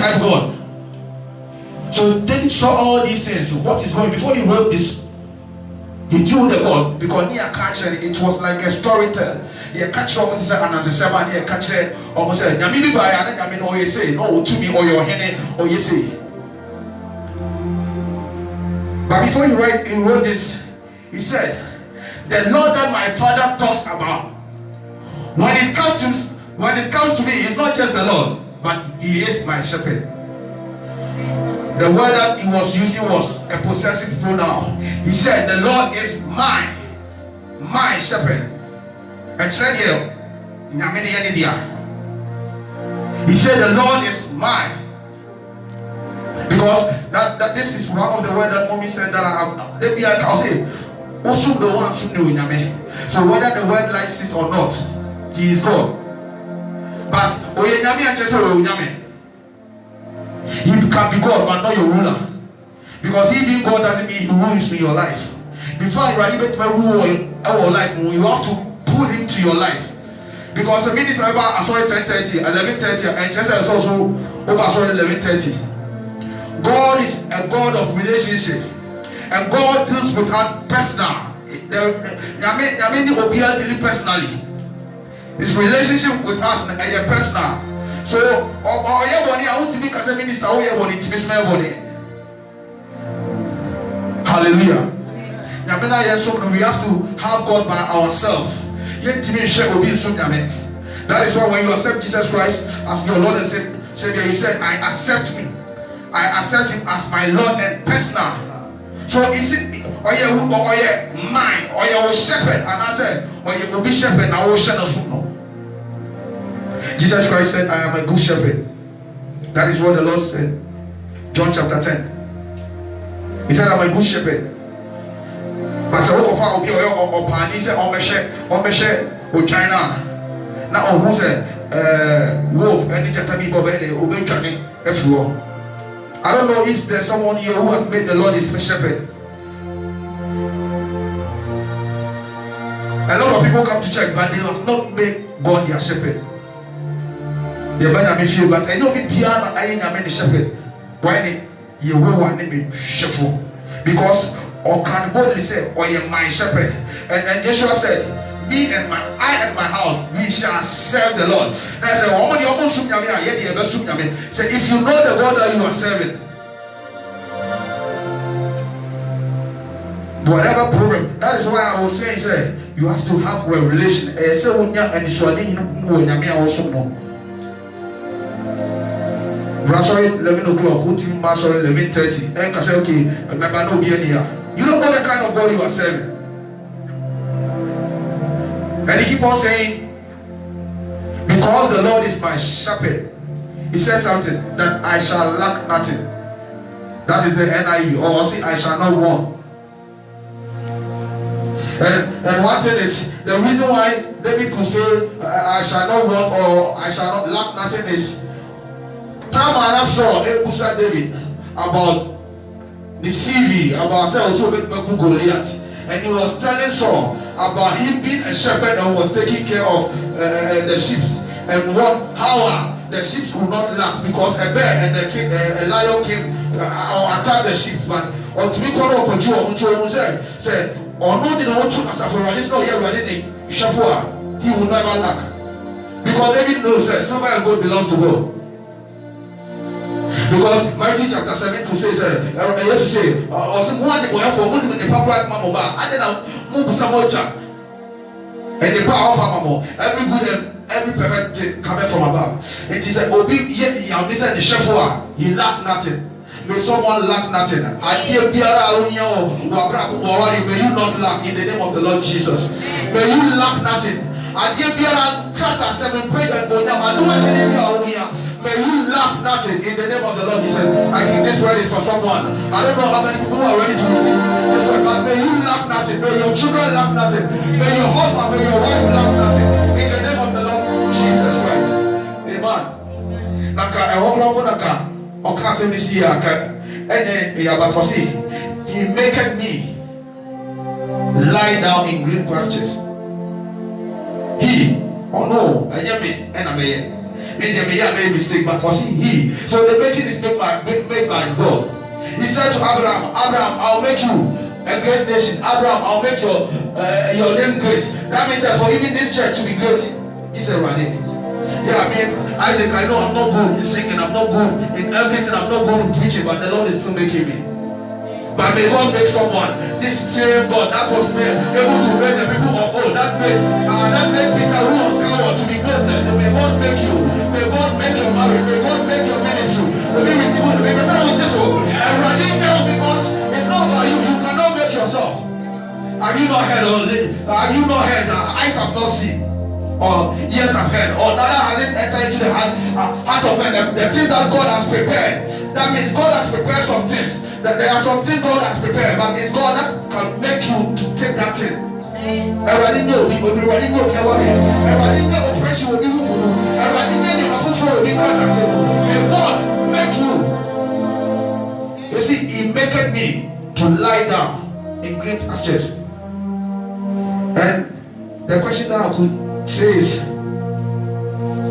Child of God. So David saw all these things. What is going before he wrote this? He knew the God because near catcher it was like a storyteller. He catch what is and as a seven near catcher almost said, Yami by and I mean, or you say, no to me or your henny or you say. But before he wrote this, he said, the Lord that my father talks about. When it comes to me, it's not just the Lord, but He is my shepherd. The word that he was using was a possessive pronoun. He said, the Lord is my shepherd. And said here, he said, the Lord is mine. Because that this is one of the words that mommy said that I'll say, also the ones who know. So whether the word likes it or not, He is God. But He can be God, but not your ruler. Because He being God doesn't mean He rules in your life. Before you are able to rule our life, you have to pull Him to your life. Because the minister I saw 10:30, 11:30, and just as also over 11:30. God is a God of relationship, and God deals with us personally. Personally. His relationship with us is personal. So, I want to be a minister. Hallelujah. We have to have God by ourselves. That is why when you accept Jesus Christ as your Lord and Savior, you said, I accept Him. I accept Him as my Lord and personal. So is it mine or your shepherd? And I said, or you will be shepherd now. Jesus Christ said, I am a good shepherd. That is what the Lord said. John chapter 10. He said, I'm a good shepherd. But so far, he said, China. Now, who said, wolf, and I don't know if there's someone here who has made the Lord his shepherd. A lot of people come to church, but they have not made God their shepherd. They might not feel, but I know me piano, I ain't a many shepherd. Why you will want to be shepherd? Because or can boldly say, or you my shepherd. And Joshua said, I and my house, we shall serve the Lord. And I said, say, if you know the God that you are serving, whatever problem, that is why I was saying, say, you have to have a relation. Sorry, 11 o'clock, put him back, sorry, 11:30. And can say, okay, remember, no be here. You don't know the kind of God you are serving. And he keep on saying, because the Lord is my shepherd, he says something that I shall lack nothing. That is the NIV, or say I shall not want. And one thing is, the reason why David could say I shall not want or I shall not lack nothing is, Tamara saw David about the CV, about Goliath, and he was telling Saul about him being a shepherd and was taking care of the sheep, and how the sheep would not lack because a bear and a lion came or attacked the sheep. But ultimately, said, or no, they don't want to as a for this no here running Shafua, he will never lack. Because David knows that silver and gold belongs to God. Because Matthew chapter 7 says, yes, say, or some one for one with the papa mama, I don't move some more and the power of Mamo, every good and every perfect thing coming from above. It is a obi yet the Shafua, he lacked nothing. May someone lack nothing. I hear Piara may you not lack in the name of the Lord Jesus. May you lack nothing. I hear Piara Kata 7 pray and go down. I don't want to may you lack nothing in the name of the Lord Jesus. I think this word is for someone. I don't know how many people are ready to receive this word, but may you lack nothing. May your children lack nothing. May your husband, may your wife lack nothing. In the name of the Lord Jesus Christ. Amen. Naka, I walk around for Naka. He maketh me lie down in green pastures. He, oh no, and Maybe I made a mistake, but was he? So the making is made by God. He said to Abraham, Abraham, I'll make you a great nation. Abraham, I'll make your name great. That means that for even this church to be great, he said, Rani. Yeah, I mean, Isaac, I know I'm not good in singing, I'm not good in everything, I'm not good in preaching, but the Lord is still making me. But may God make someone, this same God that was able to make the people of old, that made Peter who was coward to be great. May God make you, may God make your marriage, may God make your ministry. May we receive the because I will just running down because it's not about you, you cannot make yourself. Have you not heard, eyes have not seen, or ears have heard, or neither has it entered into the heart of man, the thing that God has prepared. That means God has prepared some things. That there are some things God has prepared, but it's God that can make you to take that thing. Everybody know operation will be may God make you. You see, He maketh me to lie down in green pastures. And the question that I could say is,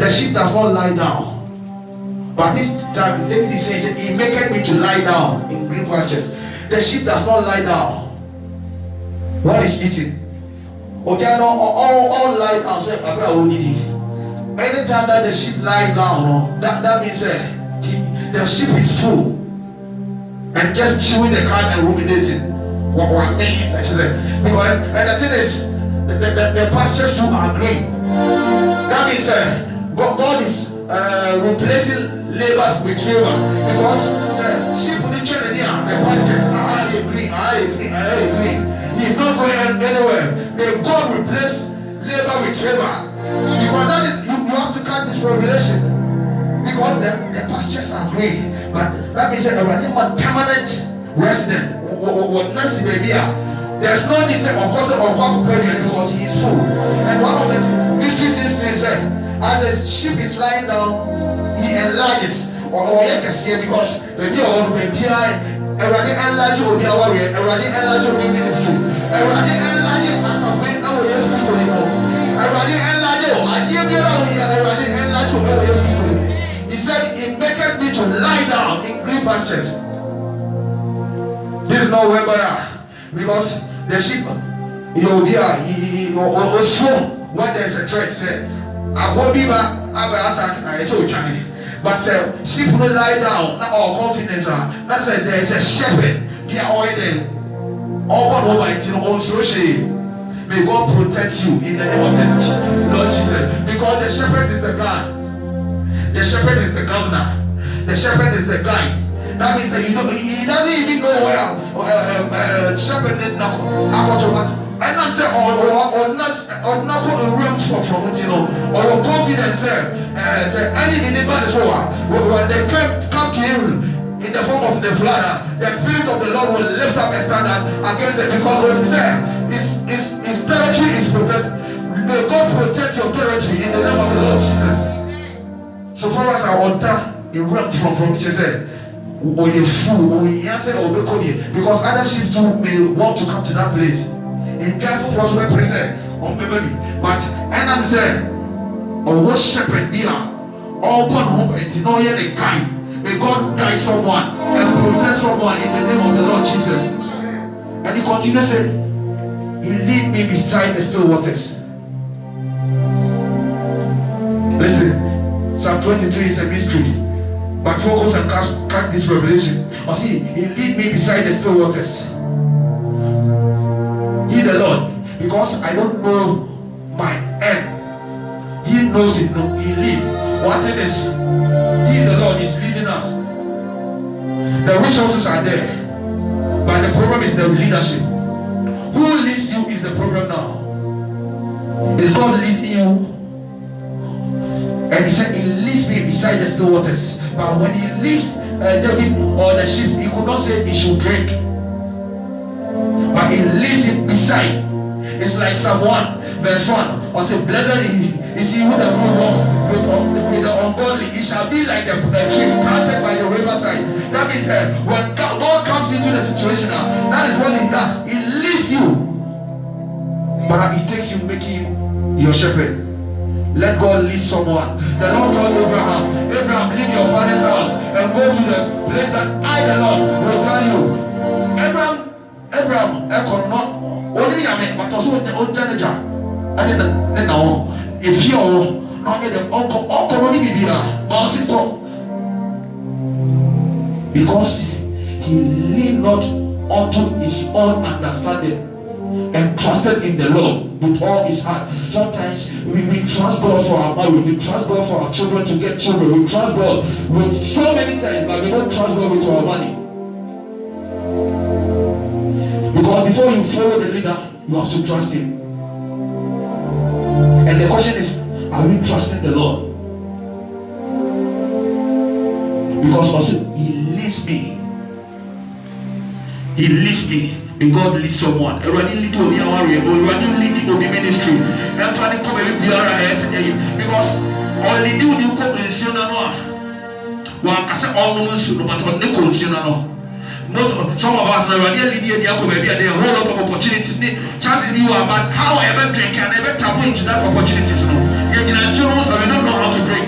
the sheep does not lie down. But this time, David is saying, He maketh me to lie down in green pastures. The sheep does not lie down. What is eating? Okay, no, all lie down. Say, Papa, who did it? Anytime that the sheep lies down, that means the sheep is full and just chewing the cud and ruminating. What I mean, like she said. Because and the thing is, the pastures too are green. That means God is replacing labor with favor, because sheep will train the pastures are green. He's not going anywhere. May God replace labor with favor, because that is you have to cut this revelation, because the pastures are green. But that means a permanent resident. There's no need to because he is full. And one of the mystery things is as the sheep is lying down, he enlarges. Or you can see because maybe all maybe everybody enlarge will be our way, everybody enlarge will be ministry. Everybody enlarge as of when our yes Christ anymore. Everybody enlarge, I give you all here, everybody enlarge our yes Christ. He said, It maketh me to lie down in green pastures. This is not where we are, because the sheep, you'll be when there's a threat, say, I won't be back, I will attack, it's okay. But sheep will lie down, not all confidence. That said, there is a shepherd, they are all there. All one over it, may God protect you in the name of the Lord Jesus. Because the shepherd is the God, the shepherd is the governor, the shepherd is the guide. That means that he doesn't even know where shepherd did not go. And I'm saying, or not room from it, or confidence, any anybody so when they come to him in the form of the flood, the Spirit of the Lord will lift up a standard against them, because what he said, his territory is protected. May God protect your territory in the name of the Lord Jesus. So far as I alter a realm from which he said, or a fool, or he answered, or because other sheep too may want to come to that place. In careful for us to present on baby, but and I'm saying, or what shepherd be all one home and no yet a guide. May God guide someone and protect someone in the name of the Lord Jesus. And he continues saying, He lead me beside the still waters. Listen, Psalm 23 is a mystery, but focus and catch this revelation. Or see, He lead me beside the still waters. He the Lord, because I don't know my end. He knows it. No, He leads. What it is, He the Lord is leading us. The resources are there, but the problem is the leadership. Who leads you is the problem now. Is God leading you? And He said He leads me beside the still waters. But when He leads David or the sheep, He could not say he should drink. But He leads him beside. It's like Psalm 1 verse 1. Or say, blessed is he who does not walk with the ungodly. He shall be like a tree planted by the riverside. That means when God comes into the situation, that is what He does. He leads you. But He takes you, making him your shepherd. Let God lead someone. The Lord told Abraham, Abraham, leave your father's house and go to the place that I, the Lord, will tell you. Abraham, not only Yamin, but also the old Janaja. I didn't know if you not get the uncle only be here, because he leaned not unto his own understanding and trusted in the Lord with all his heart. Sometimes we trust God for our marriage, we trust God for our children to get children, we trust God with so many things, but we don't trust God with our money. Because before you follow the leader, you have to trust him. And the question is, are we trusting the Lord? Because also he leads me. He leads me. May God lead someone. Everybody lead to be a warrior. Everybody lead to be ministry. Everybody come and be a because only do you come in Siona. Well, I said almost no matter what they call Siona. Some of us are really leading the maybe there are a whole lot of opportunities. Chances you are, but how I ever drink and ever tap into that opportunities. We don't know how to drink.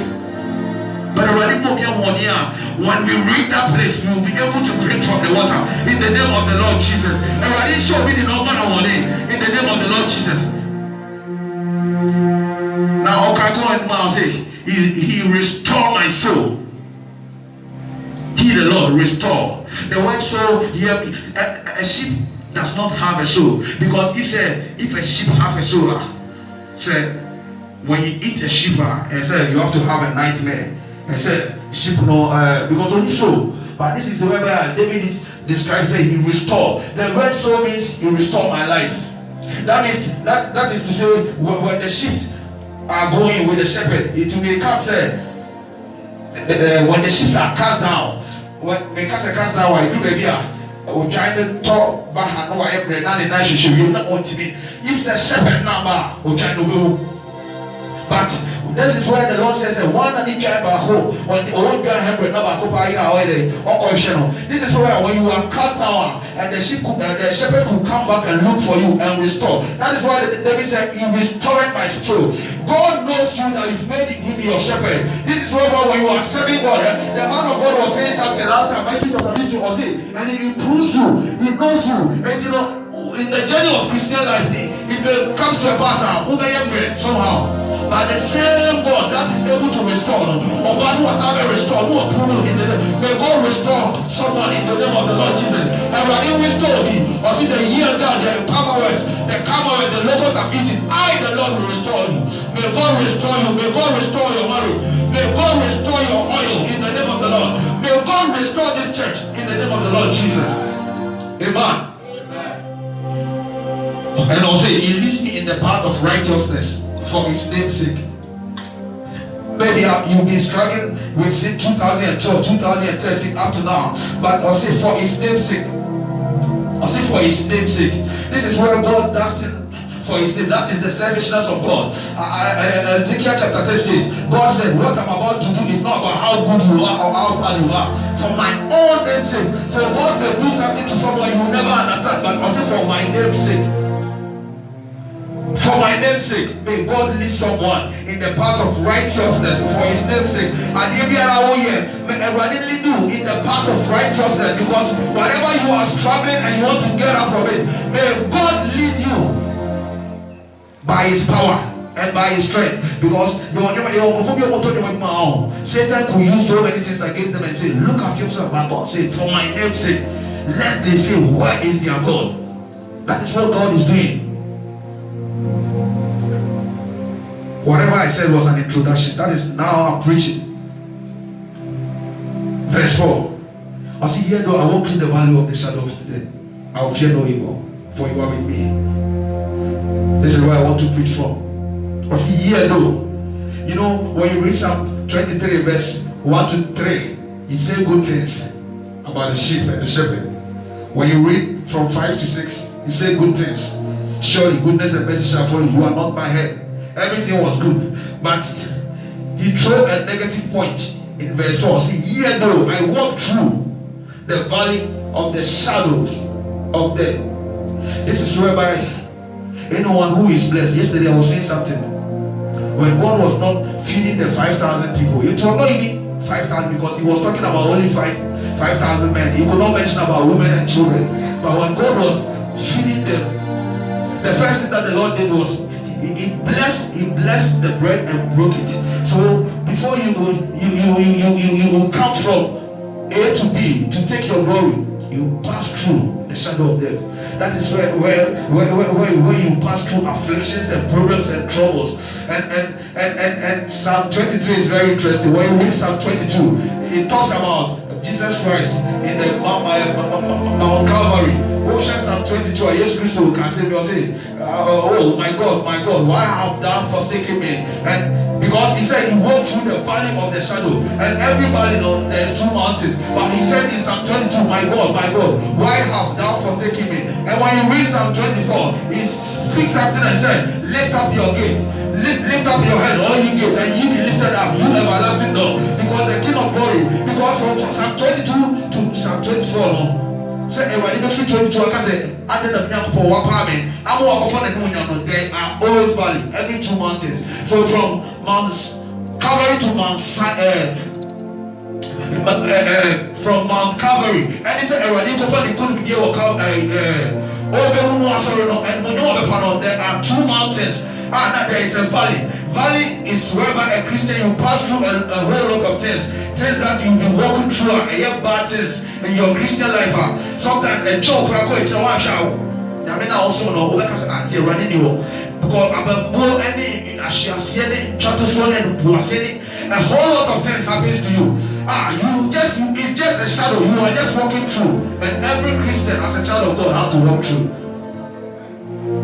But when we reach that place, we will be able to drink from the water in the name of the Lord Jesus. And I didn't show me the number of money in the name of the Lord Jesus. Now, okay, go and now say, He restored my soul. He, the Lord, restore. The word soul here, a sheep does not have a soul, because if a sheep have a soul, say when you eat a sheep, and say you have to have a nightmare. And said, sheep no, because only soul. But this is the way David describes it. He restored. The word soul means he restored my life. That means that is to say, when the sheep are going with the shepherd, it will become say, when the sheep are cast down, when they cast down, I do baby. We try to talk back and every night should be not on TV. If the shepherd number, we can do. But this is where the Lord says, one and each by home, when the old guy had another this is where when you are cast down and the shepherd could come back and look for you and restore. That is why David said, he restored my soul. God knows you that you've made him your shepherd. This is where when you are serving God, the man of God was saying something last time, and he improves you, he knows you, and you know, in the journey of Christian life, it comes to a pass somehow. But the same God that is able to restore, or God was ever restored, may God restore someone in the name of the Lord Jesus. And when he restored me, or see the year down, the cameras, the locals have eaten, I, the Lord, will restore you. May God restore you. May God restore your marriage. May God restore your oil in the name of the Lord. May God restore this church in the name of the Lord Jesus. Amen. And I'll say, he leads me in the path of righteousness for his name's sake. Maybe you've been struggling with sin 2012, 2013 up to now, but I'll say for his name's sake. I'll say for his name's sake. This is where God does it for his name. That is the selfishness of God. Ezekiel chapter 3 says, God said, what I'm about to do is not about how good you are or how bad you are. For my own name's sake. So God may do something to someone you will never understand, but I'll say for my name's sake. For my name's sake, may God lead someone in the path of righteousness for his name's sake. And may everybody lead you in the path of righteousness, because whatever you are struggling and you want to get out from it, may God lead you by his power and by his strength. Because Satan could use so many things against them and say, look at yourself. But God said, for my name's sake, let they say, where is their God? That is what God is doing. Whatever I said was an introduction. That is now I'm preaching. Verse 4. I see, here though I walk through the valley of the shadow of death, I will fear no evil, for you are with me. This is where I want to preach from. I see, here though, you know, when you read Psalm 23 verse 1 to 3, he says good things about the sheep and the shepherd. When you read from 5 to 6, he said good things. Surely goodness and mercy shall follow you. You are not my head. Everything was good, but he threw a negative point in verse 4. See, here though I walk through the valley of the shadows of death. This is whereby anyone who is blessed. Yesterday I was saying something. when God was not feeding the 5,000 people, it was not even 5,000 because he was talking about only 5,000 men. He could not mention about women and children. But when God was feeding them, the first thing that the Lord did was he blessed the bread and broke it. So before you will come from A to B to take your glory, you pass through the shadow of death. That is where you pass through afflictions and problems and troubles. And Psalm 23 is very interesting. When you read Psalm 22, it talks about Jesus Christ in the Mount Calvary. Ocean Psalm 22, Jesus Christ can say, oh my God, why have thou forsaken me? And because he said he walked through the valley of the shadow, and every valley there's two mountains. But he said in Psalm 22, my God, why have thou forsaken me? And when you read Psalm 24, he speaks something and said, lift up your gate, lift up your head, all you gates, and ye be lifted up, you everlasting door, because the King of glory. Because from Psalm 22 to Psalm 24, no. So everybody go through 22. I can say, other than that for one apartment, I'm walking for the moon. There are always valley, every 2 mountains. So from Mount Calvary to from Mount Calvary, and it's everybody go for the couldn't be able to there are 2 mountains. There is a valley. Valley is whereby a Christian you pass through a whole lot of things that you've been walking through and bad things in your Christian life. Sometimes a joke it's a wash out. I mean, I also know because I'm running you because I'm a bull any a whole lot of things happens to you. It's just a shadow. You are just walking through, and every Christian as a child of God has to walk through,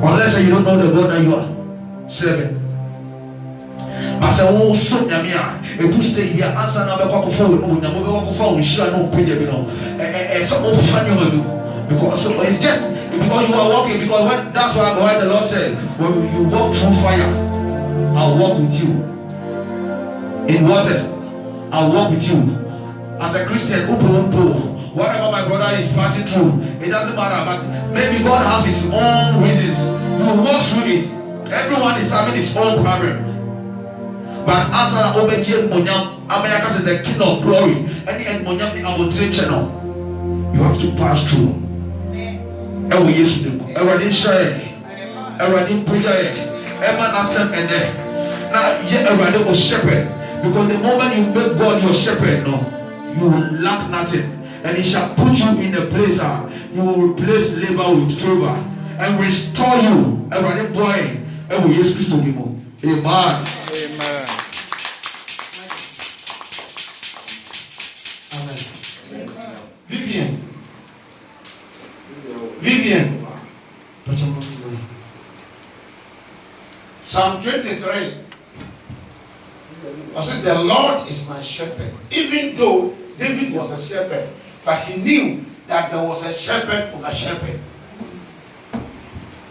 unless you don't know the God that you are serving. I said, oh, so Yamia, a good stay here, answer number forward, no share no pay, so funny because it's just because you are walking, because that's why the Lord said, when you walk through fire, I'll walk with you. In waters, I'll walk with you. As a Christian, whatever my brother is passing through, it doesn't matter, but maybe God has his own reasons. You walk through it. Everyone is having his own problem. But answer Obedient Monyam, America is the King of glory. Any and Monyam the Abotri channel. You have to pass through. And we used to already share, already preserve, Emma Nasem and there. Now, yet already was shepherd. Because the moment you make God your shepherd, no, you will lack nothing. And he shall put you in a place he will replace labor with favor and restore you. Already boy, and we use Christ to be more. Amen. Vivian. Psalm 23. I said, the Lord is my shepherd. Even though David was a shepherd, but he knew that there was a shepherd of a shepherd.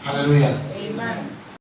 Hallelujah. Amen.